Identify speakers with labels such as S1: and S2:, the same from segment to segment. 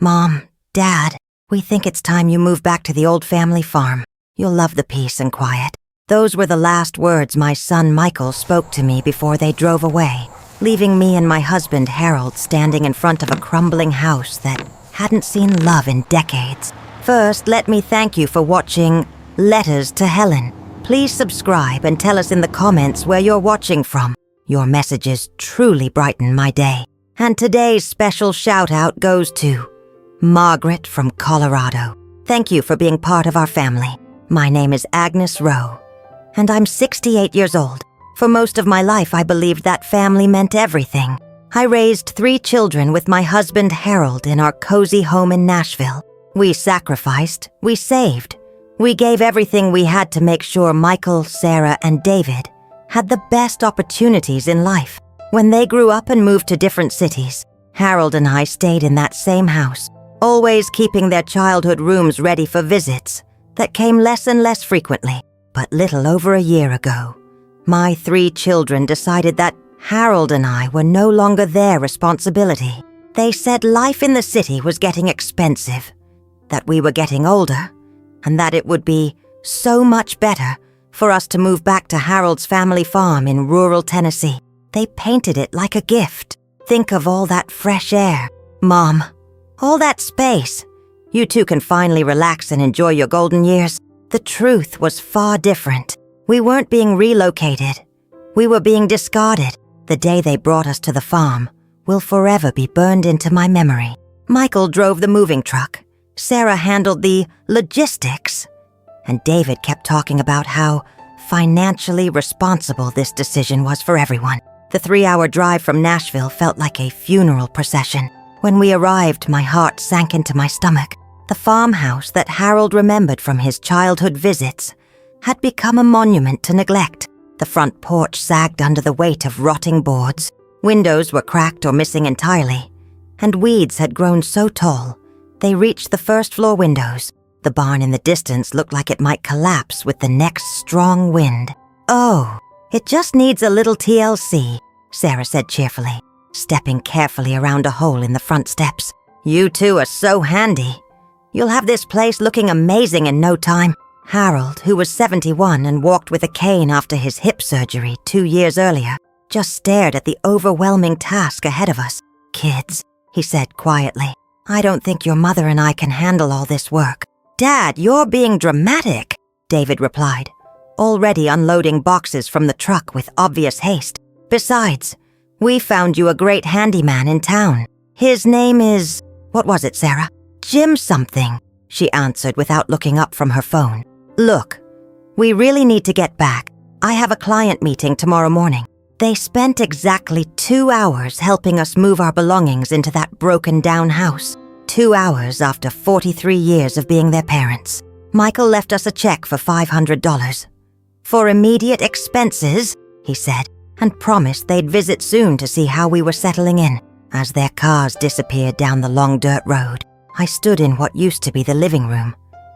S1: "Mom, Dad, we think it's time you move back to the old family farm. You'll love the peace and quiet." Those were the last words my son Michael spoke to me before they drove away, leaving me and my husband Harold standing in front of a crumbling house that hadn't seen love in decades. First, let me thank you for watching Letters to Helen. Please subscribe and tell us in the comments where you're watching from. Your messages truly brighten my day. And today's special shout-out goes to Margaret from Colorado. Thank you for being part of our family. My name is Agnes Rowe, and I'm 68 years old. For most of my life, I believed that family meant everything. I raised 3 children with my husband Harold in our cozy home in Nashville. We sacrificed, we saved. We gave everything we had to make sure Michael, Sarah, and David had the best opportunities in life. When they grew up and moved to different cities, Harold and I stayed in that same house, always keeping their childhood rooms ready for visits that came less and less frequently. But little over a year ago, my 3 children decided that Harold and I were no longer their responsibility. They said life in the city was getting expensive, that we were getting older, and that it would be so much better for us to move back to Harold's family farm in rural Tennessee. They painted it like a gift. Think of all that fresh air, Mom. All that space. You two can finally relax and enjoy your golden years. The truth was far different. We weren't being relocated. We were being discarded. The day they brought us to the farm will forever be burned into my memory. Michael drove the moving truck. Sarah handled the logistics. And David kept talking about how financially responsible this decision was for everyone. The 3-hour drive from Nashville felt like a funeral procession. When we arrived, my heart sank into my stomach. The farmhouse that Harold remembered from his childhood visits had become a monument to neglect. The front porch sagged under the weight of rotting boards. Windows were cracked or missing entirely. And weeds had grown so tall, they reached the first-floor windows. The barn in the distance looked like it might collapse with the next strong wind. "Oh, it just needs a little TLC," Sarah said cheerfully, stepping carefully around a hole in the front steps. "You two are so handy. You'll have this place looking amazing in no time." Harold, who was 71 and walked with a cane after his hip surgery 2 years earlier, just stared at the overwhelming task ahead of us. "Kids," he said quietly, "I don't think your mother and I can handle all this work." "Dad, you're being dramatic," David replied, already unloading boxes from the truck with obvious haste. "Besides, we found you a great handyman in town. His name is... what was it, Sarah?" "Jim something," she answered without looking up from her phone. "Look, we really need to get back. I have a client meeting tomorrow morning." They spent exactly 2 hours helping us move our belongings into that broken-down house. 2 hours after 43 years of being their parents. Michael left us a check for $500. "For immediate expenses," he said, and promised they'd visit soon to see how we were settling in. As their cars disappeared down the long dirt road, I stood in what used to be the living room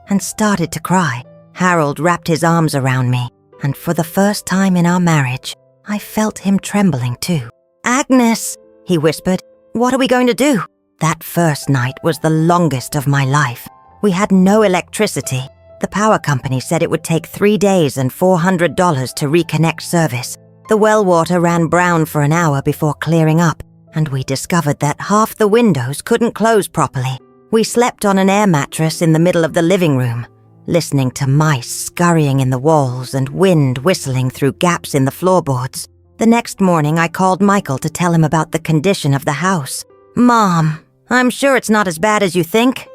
S1: and started to cry. Harold wrapped his arms around me, and for the first time in our marriage, I felt him trembling too. "Agnes," he whispered, "what are we going to do?" That first night was the longest of my life. We had no electricity. The power company said it would take 3 days and $400 to reconnect service. The well water ran brown for an hour before clearing up, and we discovered that half the windows couldn't close properly. We slept on an air mattress in the middle of the living room, listening to mice scurrying in the walls and wind whistling through gaps in the floorboards. The next morning, I called Michael to tell him about the condition of the house. "Mom, I'm sure it's not as bad as you think,"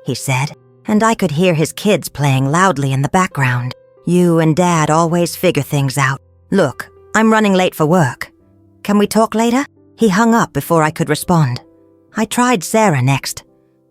S1: he said, and I could hear his kids playing loudly in the background. "You and Dad always figure things out. Look, I'm running late for work. Can we talk later?" He hung up before I could respond. I tried Sarah next.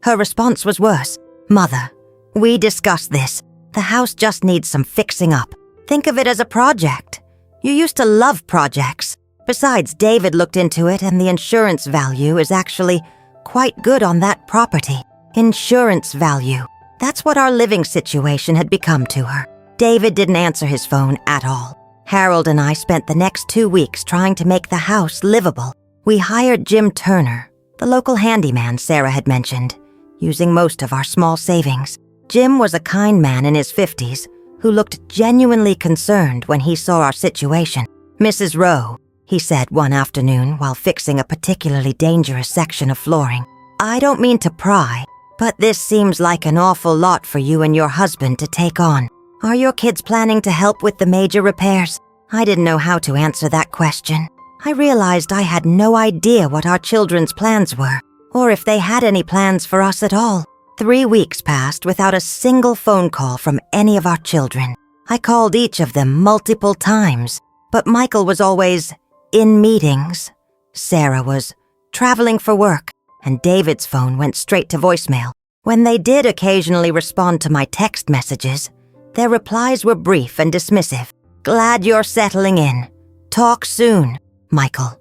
S1: Her response was worse. "Mother, we discussed this. The house just needs some fixing up. Think of it as a project. You used to love projects. Besides, David looked into it and the insurance value is actually quite good on that property. Insurance value. That's what our living situation had become to her." David didn't answer his phone at all. Harold and I spent the next 2 weeks trying to make the house livable. We hired Jim Turner, the local handyman Sarah had mentioned. using most of our small savings. Jim was a kind man in his 50s who looked genuinely concerned when he saw our situation. "Mrs. Rowe," he said one afternoon while fixing a particularly dangerous section of flooring, "I don't mean to pry, but this seems like an awful lot for you and your husband to take on. Are your kids planning to help with the major repairs?" I didn't know how to answer that question. I realized I had no idea what our children's plans were, or if they had any plans for us at all. 3 weeks passed without a single phone call from any of our children. I called each of them multiple times, but Michael was always in meetings. Sarah was traveling for work, and David's phone went straight to voicemail. When they did occasionally respond to my text messages, their replies were brief and dismissive. "Glad you're settling in. Talk soon, Michael.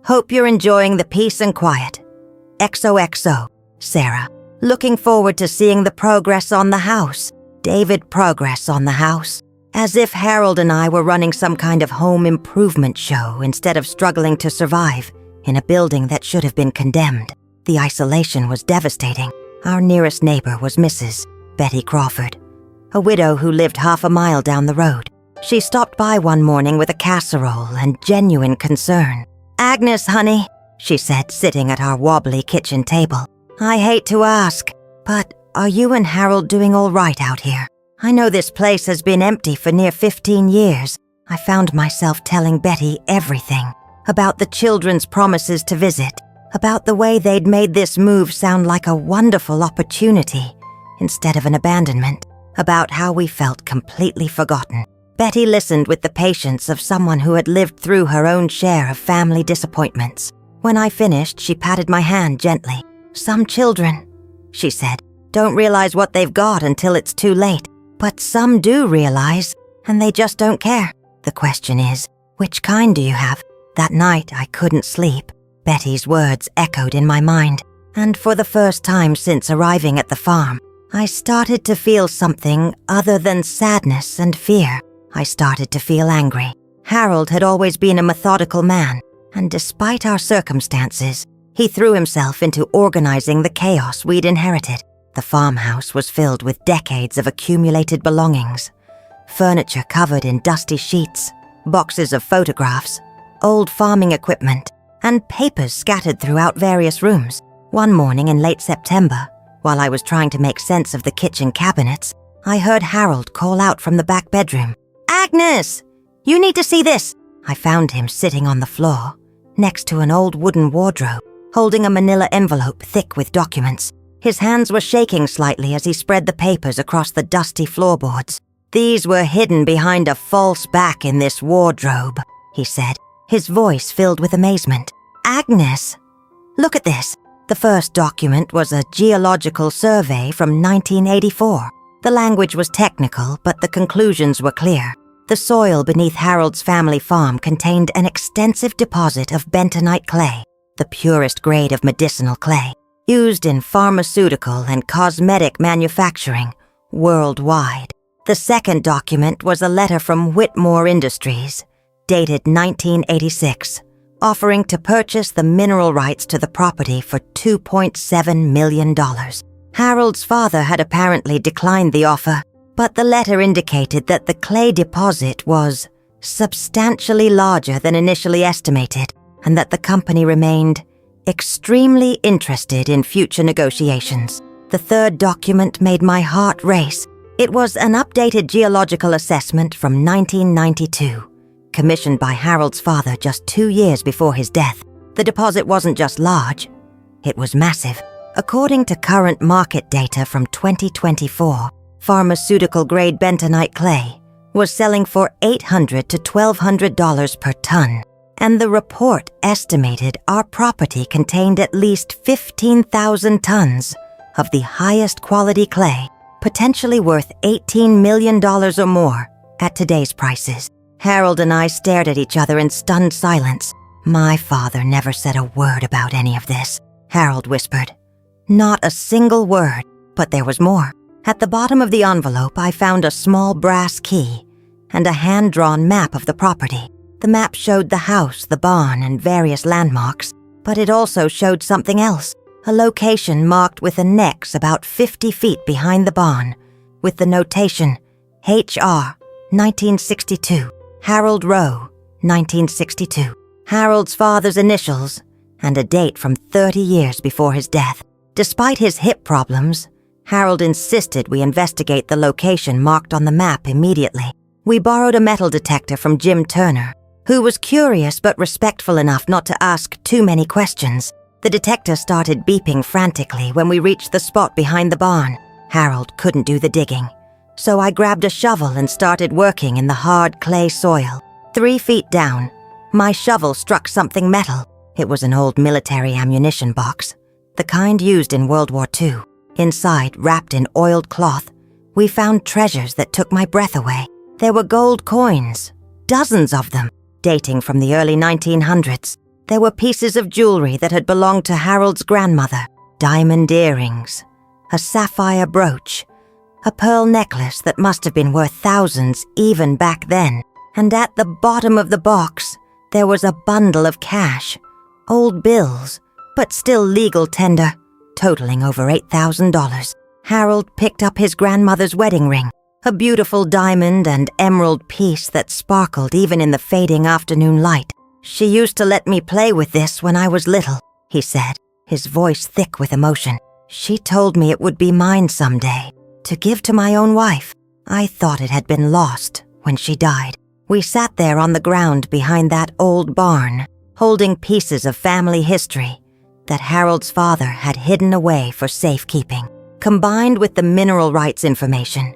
S1: Hope you're enjoying the peace and quiet. XOXO, Sarah. Looking forward to seeing the progress on the house. David, progress on the house." As if Harold and I were running some kind of home improvement show instead of struggling to survive in a building that should have been condemned. The isolation was devastating. Our nearest neighbor was Mrs. Betty Crawford, a widow who lived half a mile down the road. She stopped by one morning with a casserole and genuine concern. "Agnes, honey," she said, sitting at our wobbly kitchen table, "I hate to ask, but are you and Harold doing all right out here? I know this place has been empty for near 15 years. I found myself telling Betty everything about the children's promises to visit, about the way they'd made this move sound like a wonderful opportunity instead of an abandonment, about how we felt completely forgotten. Betty listened with the patience of someone who had lived through her own share of family disappointments. When I finished, she patted my hand gently. "Some children," she said, "don't realize what they've got until it's too late. But some do realize, and they just don't care. The question is, which kind do you have?" That night, I couldn't sleep. Betty's words echoed in my mind, and for the first time since arriving at the farm, I started to feel something other than sadness and fear. I started to feel angry. Harold had always been a methodical man, and despite our circumstances, he threw himself into organizing the chaos we'd inherited. The farmhouse was filled with decades of accumulated belongings. Furniture covered in dusty sheets, boxes of photographs, old farming equipment, and papers scattered throughout various rooms. One morning in late September, while I was trying to make sense of the kitchen cabinets, I heard Harold call out from the back bedroom, "Agnes! You need to see this!" I found him sitting on the floor, next to an old wooden wardrobe, holding a manila envelope thick with documents. His hands were shaking slightly as he spread the papers across the dusty floorboards. "These were hidden behind a false back in this wardrobe," he said, his voice filled with amazement. "Agnes, look at this." The first document was a geological survey from 1984. The language was technical, but the conclusions were clear. The soil beneath Harold's family farm contained an extensive deposit of bentonite clay, the purest grade of medicinal clay, used in pharmaceutical and cosmetic manufacturing worldwide. The second document was a letter from Whitmore Industries, dated 1986, offering to purchase the mineral rights to the property for $2.7 million. Harold's father had apparently declined the offer, but the letter indicated that the clay deposit was substantially larger than initially estimated, and that the company remained extremely interested in future negotiations. The third document made my heart race. It was an updated geological assessment from 1992, commissioned by Harold's father just 2 years before his death. The deposit wasn't just large, it was massive. According to current market data from 2024, pharmaceutical-grade bentonite clay was selling for $800 to $1,200 per ton, and the report estimated our property contained at least 15,000 tons of the highest quality clay, potentially worth $18 million or more at today's prices. Harold and I stared at each other in stunned silence. "My father never said a word about any of this," Harold whispered. "Not a single word," but there was more. At the bottom of the envelope, I found a small brass key and a hand-drawn map of the property. The map showed the house, the barn, and various landmarks, but it also showed something else, a location marked with an X about 50 feet behind the barn, with the notation HR 1962, Harold Rowe 1962, Harold's father's initials, and a date from 30 years before his death. Despite his hip problems, Harold insisted we investigate the location marked on the map immediately. We borrowed a metal detector from Jim Turner, who was curious but respectful enough not to ask too many questions. The detector started beeping frantically when we reached the spot behind the barn. Harold couldn't do the digging, so I grabbed a shovel and started working in the hard clay soil. 3 feet down, my shovel struck something metal. It was an old military ammunition box, the kind used in World War II. Inside, wrapped in oiled cloth, we found treasures that took my breath away. There were gold coins, dozens of them, dating from the early 1900s. There were pieces of jewelry that had belonged to Harold's grandmother, diamond earrings, a sapphire brooch, a pearl necklace that must have been worth thousands even back then. And at the bottom of the box, there was a bundle of cash, old bills, but still legal tender, totaling over $8,000. Harold picked up his grandmother's wedding ring, a beautiful diamond and emerald piece that sparkled even in the fading afternoon light. "She used to let me play with this when I was little," he said, his voice thick with emotion. "She told me it would be mine someday, to give to my own wife. I thought it had been lost when she died." We sat there on the ground behind that old barn, holding pieces of family history that Harold's father had hidden away for safekeeping. Combined with the mineral rights information,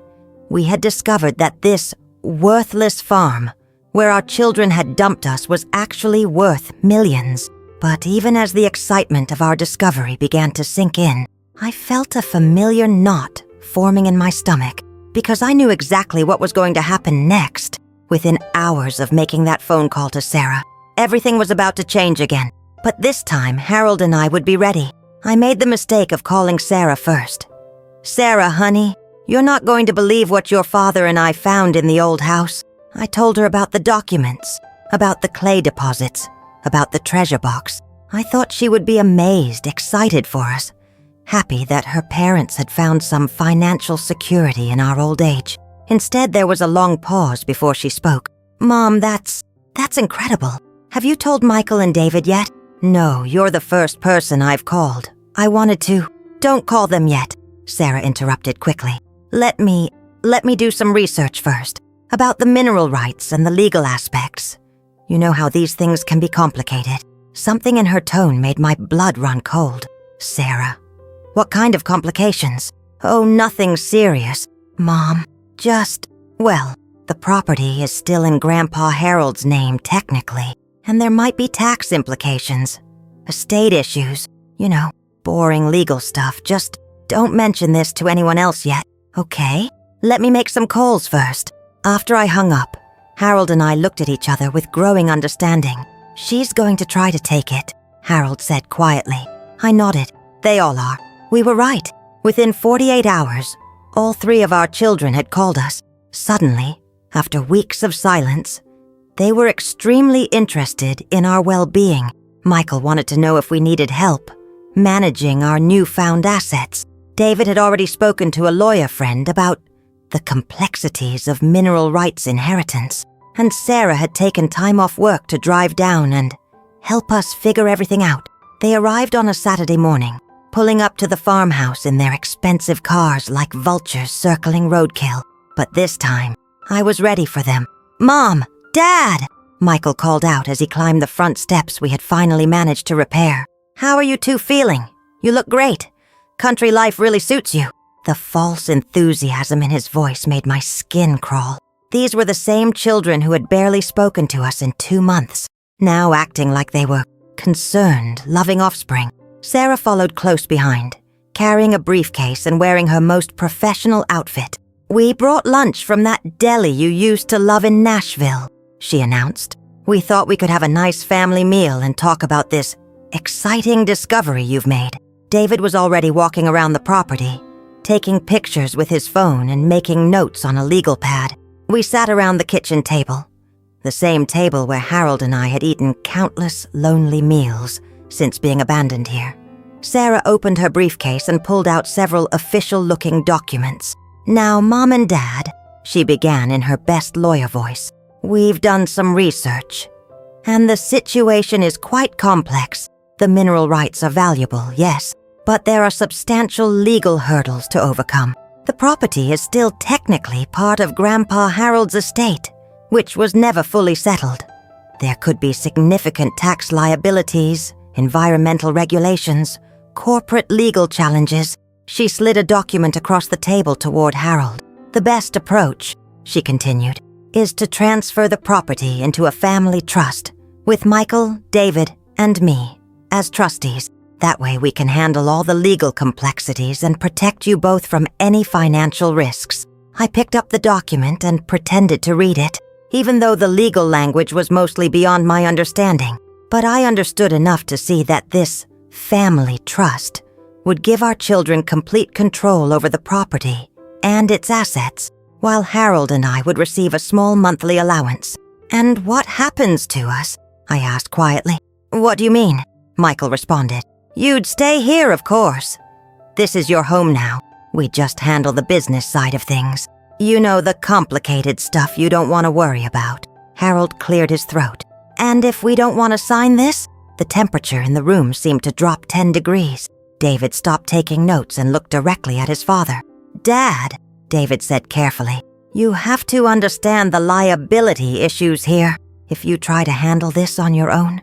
S1: we had discovered that this worthless farm, where our children had dumped us, was actually worth millions. But even as the excitement of our discovery began to sink in, I felt a familiar knot forming in my stomach, because I knew exactly what was going to happen next. Within hours of making that phone call to Sarah, everything was about to change again. But this time, Harold and I would be ready. I made the mistake of calling Sarah first. "Sarah, honey, you're not going to believe what your father and I found in the old house." I told her about the documents, about the clay deposits, about the treasure box. I thought she would be amazed, excited for us, happy that her parents had found some financial security in our old age. Instead, there was a long pause before she spoke. "Mom, that's incredible. Have you told Michael and David yet?" "No, you're the first person I've called. I wanted to." "Don't call them yet," Sarah interrupted quickly. Let me do some research first, about the mineral rights and the legal aspects. You know how these things can be complicated." Something in her tone made my blood run cold. "Sarah, what kind of complications?" "Oh, nothing serious, Mom. Well, the property is still in Grandpa Harold's name technically, and there might be tax implications, estate issues, boring legal stuff. Just don't mention this to anyone else yet." "Okay, let me make some calls first." After I hung up, Harold and I looked at each other with growing understanding. "She's going to try to take it," Harold said quietly. I nodded. They all are. We were right. Within 48 hours, all 3 of our children had called us. Suddenly, after weeks of silence, they were extremely interested in our well-being. Michael wanted to know if we needed help managing our newfound assets. David had already spoken to a lawyer friend about the complexities of mineral rights inheritance, and Sarah had taken time off work to drive down and help us figure everything out. They arrived on a Saturday morning, pulling up to the farmhouse in their expensive cars like vultures circling roadkill. But this time, I was ready for them. "Mom! Dad!" Michael called out as he climbed the front steps we had finally managed to repair. "How are you two feeling? You look great. Country life really suits you." The false enthusiasm in his voice made my skin crawl. These were the same children who had barely spoken to us in 2 months, now acting like they were concerned, loving offspring. Sarah followed close behind, carrying a briefcase and wearing her most professional outfit. "We brought lunch from that deli you used to love in Nashville," she announced. "We thought we could have a nice family meal and talk about this exciting discovery you've made." David was already walking around the property, taking pictures with his phone and making notes on a legal pad. We sat around the kitchen table, the same table where Harold and I had eaten countless lonely meals since being abandoned here. Sarah opened her briefcase and pulled out several official-looking documents. "Now, Mom and Dad," she began in her best lawyer voice, "we've done some research. And the situation is quite complex. The mineral rights are valuable, yes, but there are substantial legal hurdles to overcome. The property is still technically part of Grandpa Harold's estate, which was never fully settled. There could be significant tax liabilities, environmental regulations, corporate legal challenges." She slid a document across the table toward Harold. "The best approach," she continued, "is to transfer the property into a family trust with Michael, David, and me as trustees. That way we can handle all the legal complexities and protect you both from any financial risks." I picked up the document and pretended to read it, even though the legal language was mostly beyond my understanding. But I understood enough to see that this family trust would give our children complete control over the property and its assets, while Harold and I would receive a small monthly allowance. "And what happens to us?" I asked quietly. "What do you mean?" Michael responded. "You'd stay here, of course. This is your home now. We just handle the business side of things. You know, the complicated stuff you don't want to worry about." Harold cleared his throat. "And if we don't want to sign this?" The temperature in the room seemed to drop 10 degrees. David stopped taking notes and looked directly at his father. "Dad," David said carefully, "you have to understand the liability issues here. If you try to handle this on your own,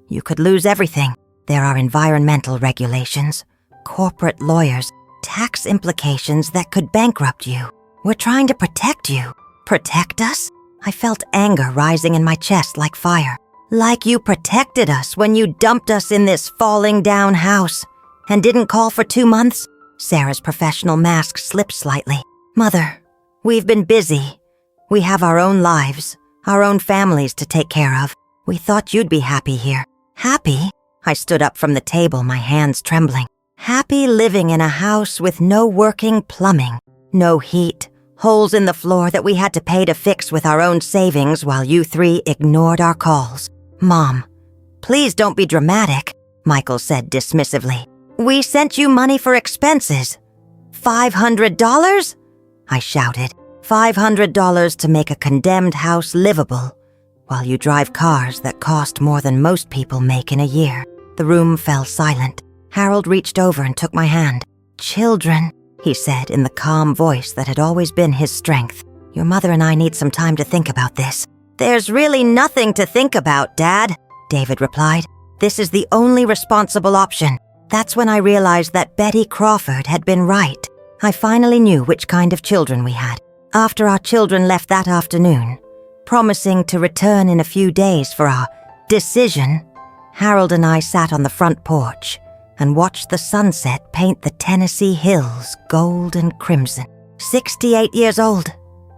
S1: you could lose everything. There are environmental regulations, corporate lawyers, tax implications that could bankrupt you. We're trying to protect you." "Protect us?" I felt anger rising in my chest like fire. "Like you protected us when you dumped us in this falling down house and didn't call for 2 months?" Sarah's professional mask slipped slightly. "Mother, we've been busy. We have our own lives, our own families to take care of. We thought you'd be happy here." "Happy?" I stood up from the table, my hands trembling. "Happy living in a house with no working plumbing, no heat, holes in the floor that we had to pay to fix with our own savings while you 3 ignored our calls." "Mom, please don't be dramatic," Michael said dismissively. "We sent you money for expenses. $500? I shouted. $500 to make a condemned house livable, while you drive cars that cost more than most people make in a year." The room fell silent. Harold reached over and took my hand. "Children," he said in the calm voice that had always been his strength. "Your mother and I need some time to think about this." "There's really nothing to think about, Dad," David replied. "This is the only responsible option." That's when I realized that Betty Crawford had been right. I finally knew which kind of children we had. After our children left that afternoon, promising to return in a few days for our decision, Harold and I sat on the front porch and watched the sunset paint the Tennessee hills gold and crimson. 68 years old,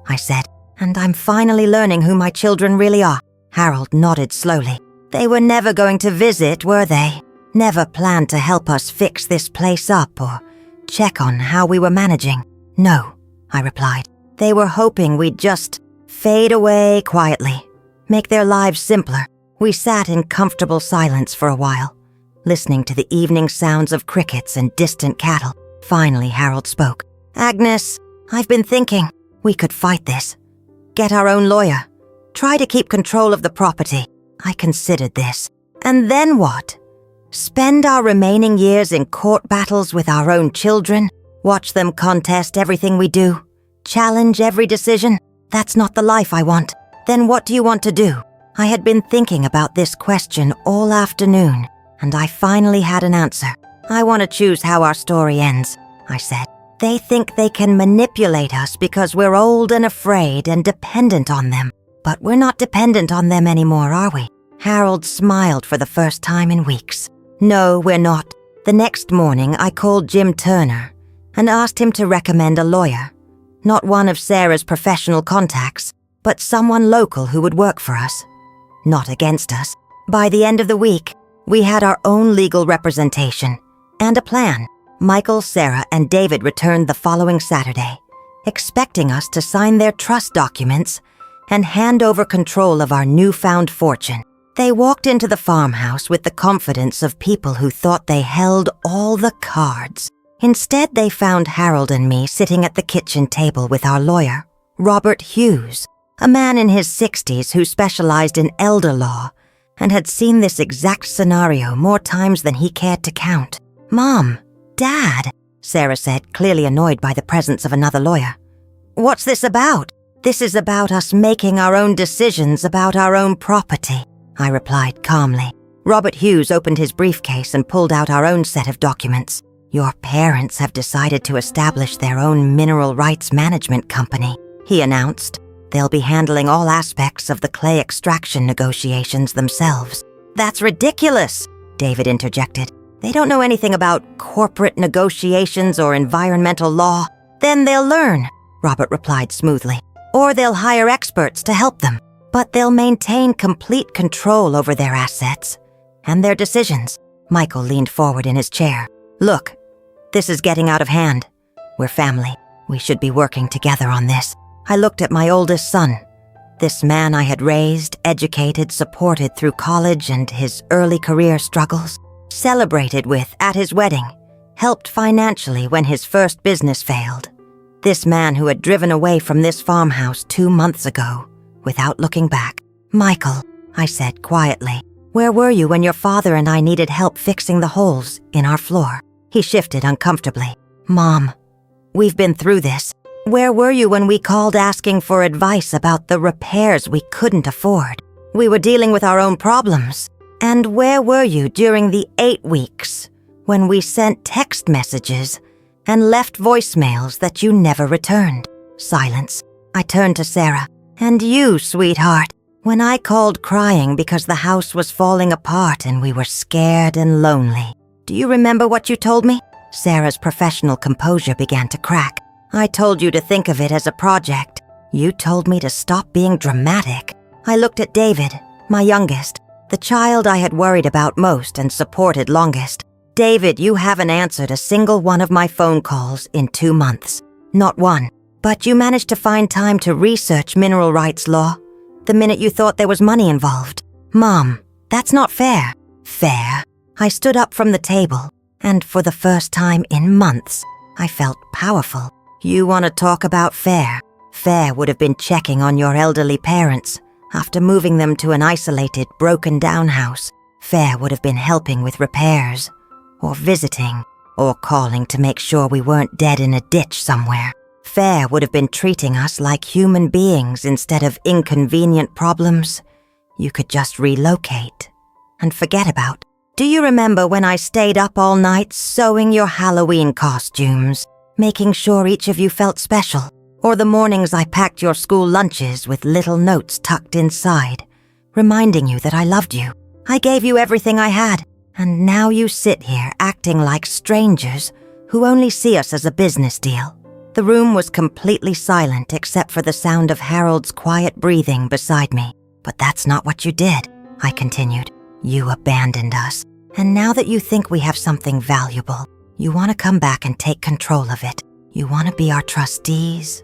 S1: I said, and I'm finally learning who my children really are. Harold nodded slowly. They were never going to visit, were they? Never planned to help us fix this place up or check on how we were managing. No, I replied. They were hoping we'd just fade away quietly, make their lives simpler. We sat in comfortable silence for a while, listening to the evening sounds of crickets and distant cattle. Finally, Harold spoke. "Agnes, I've been thinking we could fight this. Get our own lawyer. Try to keep control of the property." I considered this. "And then what? Spend our remaining years in court battles with our own children? Watch them contest everything we do? Challenge every decision? That's not the life I want. Then what do you want to do?" I had been thinking about this question all afternoon, and I finally had an answer. "I want to choose how our story ends," I said. "They think they can manipulate us because we're old and afraid and dependent on them. But we're not dependent on them anymore, are we?" Harold smiled for the first time in weeks. "No, we're not." The next morning, I called Jim Turner and asked him to recommend a lawyer. Not one of Sarah's professional contacts, but someone local who would work for us. Not against us. By the end of the week, we had our own legal representation and a plan. Michael, Sarah, and David returned the following Saturday, expecting us to sign their trust documents and hand over control of our newfound fortune. They walked into the farmhouse with the confidence of people who thought they held all the cards. Instead, they found Harold and me sitting at the kitchen table with our lawyer, Robert Hughes, a man in his 60s who specialized in elder law and had seen this exact scenario more times than he cared to count. "Mom, Dad," Sarah said, clearly annoyed by the presence of another lawyer. "What's this about?" "This is about us making our own decisions about our own property," I replied calmly. Robert Hughes opened his briefcase and pulled out our own set of documents. "Your parents have decided to establish their own mineral rights management company," he announced. "They'll be handling all aspects of the clay extraction negotiations themselves." "That's ridiculous," David interjected. "They don't know anything about corporate negotiations or environmental law." "Then they'll learn," Robert replied smoothly. "Or they'll hire experts to help them. But they'll maintain complete control over their assets and their decisions." Michael leaned forward in his chair. "Look, this is getting out of hand. We're family. We should be working together on this." I looked at my oldest son, this man I had raised, educated, supported through college and his early career struggles, celebrated with at his wedding, helped financially when his first business failed. This man who had driven away from this farmhouse 2 months ago, without looking back. "Michael," I said quietly, "where were you when your father and I needed help fixing the holes in our floor?" He shifted uncomfortably. "Mom, we've been through this. Where were you when we called asking for advice about the repairs we couldn't afford? We were dealing with our own problems. And where were you during the 8 weeks when we sent text messages and left voicemails that you never returned?" Silence. I turned to Sarah. "And you, sweetheart, when I called crying because the house was falling apart and we were scared and lonely. Do you remember what you told me?" Sarah's professional composure began to crack. "I told you to think of it as a project. You told me to stop being dramatic." I looked at David, my youngest, the child I had worried about most and supported longest. "David, you haven't answered a single one of my phone calls in 2 months. Not one. But you managed to find time to research mineral rights law the minute you thought there was money involved. Mom, that's not fair." "Fair?" I stood up from the table, and for the first time in months, I felt powerful. "You want to talk about fair? Fair would have been checking on your elderly parents after moving them to an isolated, broken-down house. Fair would have been helping with repairs, or visiting, or calling to make sure we weren't dead in a ditch somewhere. Fair would have been treating us like human beings instead of inconvenient problems you could just relocate and forget about. Do you remember when I stayed up all night sewing your Halloween costumes, making sure each of you felt special? Or the mornings I packed your school lunches with little notes tucked inside, reminding you that I loved you? I gave you everything I had, and now you sit here acting like strangers who only see us as a business deal." The room was completely silent except for the sound of Harold's quiet breathing beside me. "But that's not what you did," I continued. "You abandoned us, and now that you think we have something valuable, you want to come back and take control of it. You want to be our trustees,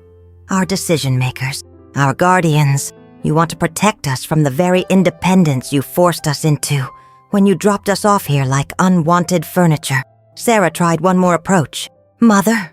S1: our decision makers, our guardians. You want to protect us from the very independence you forced us into when you dropped us off here like unwanted furniture." Sarah tried one more approach. "Mother,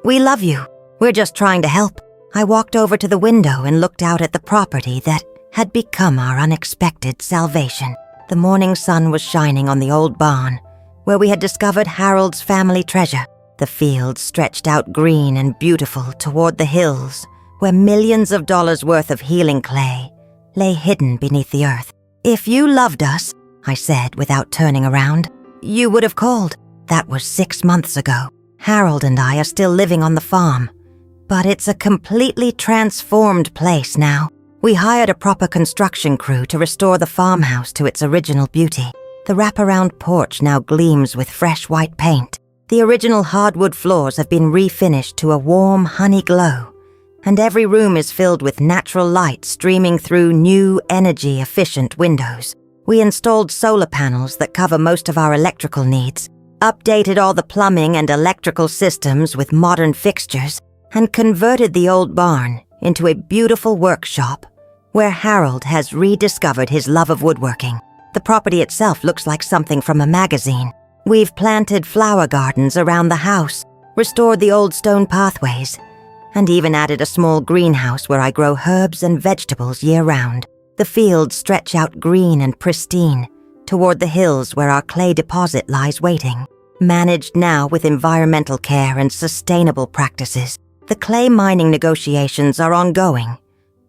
S1: we love you. We're just trying to help." I walked over to the window and looked out at the property that had become our unexpected salvation. The morning sun was shining on the old barn, where we had discovered Harold's family treasure. The fields stretched out green and beautiful toward the hills, where millions of dollars worth of healing clay lay hidden beneath the earth. "If you loved us," I said without turning around, "you would have called." That was 6 months ago. Harold and I are still living on the farm, but it's a completely transformed place now. We hired a proper construction crew to restore the farmhouse to its original beauty. The wraparound porch now gleams with fresh white paint. The original hardwood floors have been refinished to a warm honey glow, and every room is filled with natural light streaming through new, energy-efficient windows. We installed solar panels that cover most of our electrical needs, updated all the plumbing and electrical systems with modern fixtures, and converted the old barn into a beautiful workshop where Harold has rediscovered his love of woodworking. The property itself looks like something from a magazine. We've planted flower gardens around the house, restored the old stone pathways, and even added a small greenhouse where I grow herbs and vegetables year-round. The fields stretch out green and pristine toward the hills where our clay deposit lies waiting. Managed now with environmental care and sustainable practices, the clay mining negotiations are ongoing,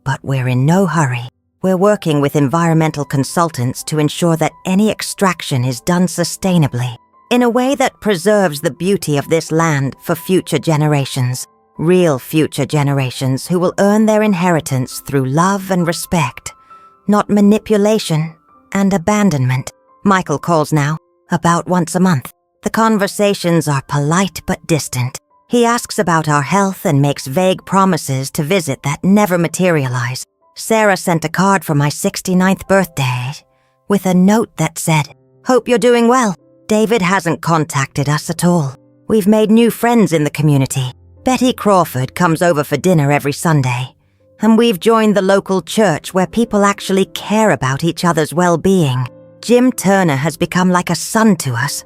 S1: but we're in no hurry. We're working with environmental consultants to ensure that any extraction is done sustainably, in a way that preserves the beauty of this land for future generations. Real future generations who will earn their inheritance through love and respect, not manipulation and abandonment. Michael calls now, about once a month. The conversations are polite but distant. He asks about our health and makes vague promises to visit that never materialize. Sarah sent a card for my 69th birthday with a note that said, "Hope you're doing well." David hasn't contacted us at all. We've made new friends in the community. Betty Crawford comes over for dinner every Sunday, and we've joined the local church where people actually care about each other's well-being. Jim Turner has become like a son to us,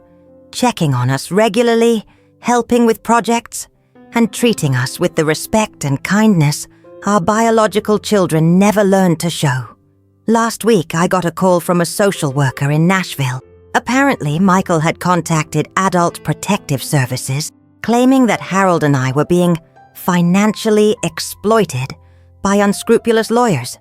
S1: checking on us regularly, helping with projects, and treating us with the respect and kindness our biological children never learned to show. Last week, I got a call from a social worker in Nashville. Apparently, Michael had contacted Adult Protective Services, claiming that Harold and I were being financially exploited by unscrupulous lawyers,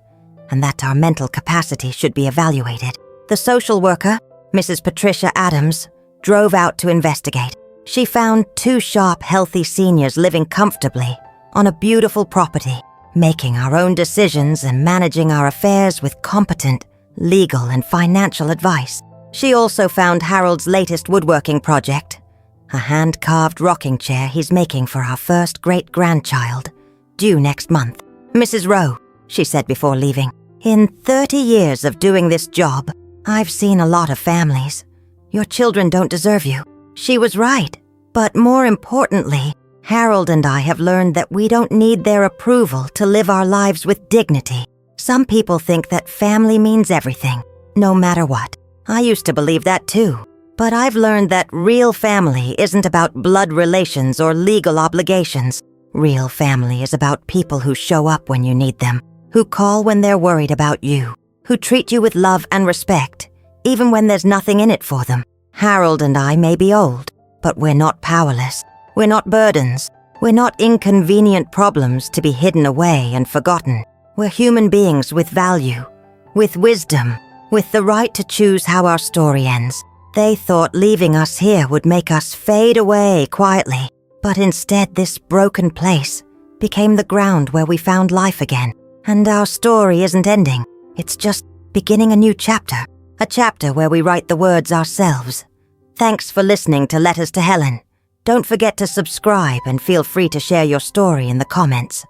S1: and that our mental capacity should be evaluated. The social worker, Mrs. Patricia Adams, drove out to investigate. She found two sharp, healthy seniors living comfortably on a beautiful property, making our own decisions and managing our affairs with competent legal and financial advice. She also found Harold's latest woodworking project, a hand-carved rocking chair he's making for our first great-grandchild, due next month. "Mrs. Rowe," she said before leaving, "in 30 years of doing this job, I've seen a lot of families. Your children don't deserve you." She was right, but more importantly, Harold and I have learned that we don't need their approval to live our lives with dignity. Some people think that family means everything, no matter what. I used to believe that too, but I've learned that real family isn't about blood relations or legal obligations. Real family is about people who show up when you need them, who call when they're worried about you, who treat you with love and respect, even when there's nothing in it for them. Harold and I may be old, but we're not powerless. We're not burdens. We're not inconvenient problems to be hidden away and forgotten. We're human beings with value, with wisdom, with the right to choose how our story ends. They thought leaving us here would make us fade away quietly, but instead this broken place became the ground where we found life again. And our story isn't ending. It's just beginning a new chapter. A chapter where we write the words ourselves. Thanks for listening to Letters to Helen. Don't forget to subscribe and feel free to share your story in the comments.